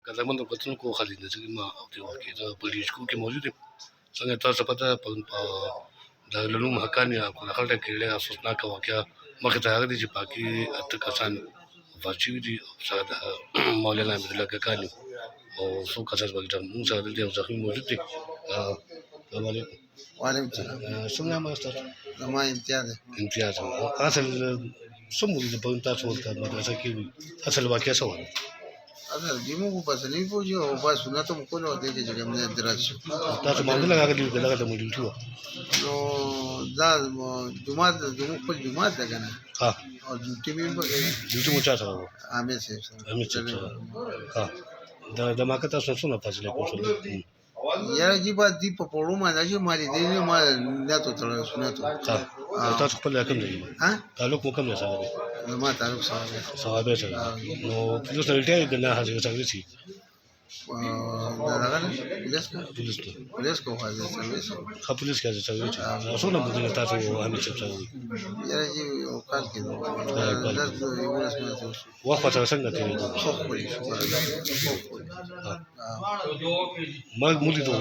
قدمن د کتونکو خالد نظري ما او دی واقع د پولیسکو کې موجود دي څنګه تاسو پته په د علوم حقانی په خلک کې له افسوسناک واقعیا مخه ته راغلي چې پاکي اته کسان وفات دي سره د مولانا عبد الله کاکانی او څو کسان به د موږ سره د زخمي موجود دي السلام علیکم وعلیکم السلام څنګه ما ستاسو زما امتیاز اصل سمو دي په تاسو ورته مدرسه کې اصل واقعیا څه وایي اصل دیمو په پسنی پوجي او با سنت مو کولو د کې چې کوم نه درځ تاسو باندې راغلي دغه د موجود شو نو دا جمعه په جمعه ده کنه ها او ټیمې په ډیوټي مو چا سره امیر صاحب ها د ماکه تاسو څونه فاصله کوئ یاره جی با دی په پړو ما نه مالي دی نه ما نه ته تر سنت تاسو خپل کوم دی ها تعلق مو کوم نه سره ما تعلق صحابه سره نو پولیس ریټای کنه حاضر څنګه شي دا راغله پولیس کو حاضر پولیس کې څنګه شي څونه مدینه تاسو هم څه څه یاره جی او کال کې وخت څنګه تیری ما مولي ته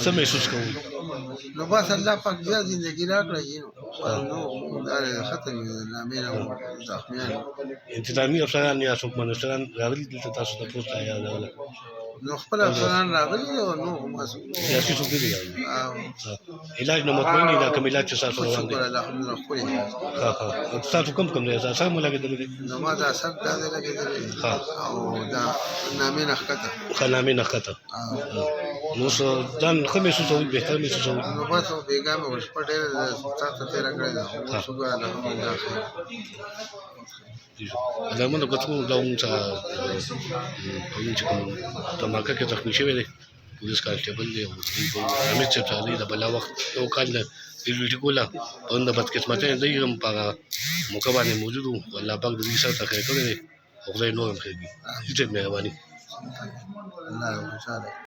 څه محسوس کوي نو بس الله پاک بیا زندگی راکړي نو دا ختم نامې راو ځخمیان انتظامی افسران یا څوک منشران راغلي دلته تاسو ته پوښتنه یا راغله نو خپل افسران راغلي او نو مسؤل سیاسي څوک دی علاج نو مطمئن دي دا کوم علاج چې تاسو روان دي الحمدلله خو ها تاسو کوم نه تاسو مو لګیدل دي نو ما دا سب دا لګیدل او دا نامې نخته خلامې نخته نو ځان خمه سوسو به تر مې سوسو نو بس بیګا مې ورس پټه تاسو ته راکړل شکر الحمدلله دا موږ کوڅو دا موږ چې کوم تماکه کې ځخمي شوی دی پولیس کانسټیبل دی امیر چې تعالی د بلا وخت یو کال د ډیوټي کوله په اند بد قسمت دی هم په موقع باندې موجود وو الله پاک دې سره تخیر کړی دی خدای نور هم خیر دي چې مهرباني الله تعالی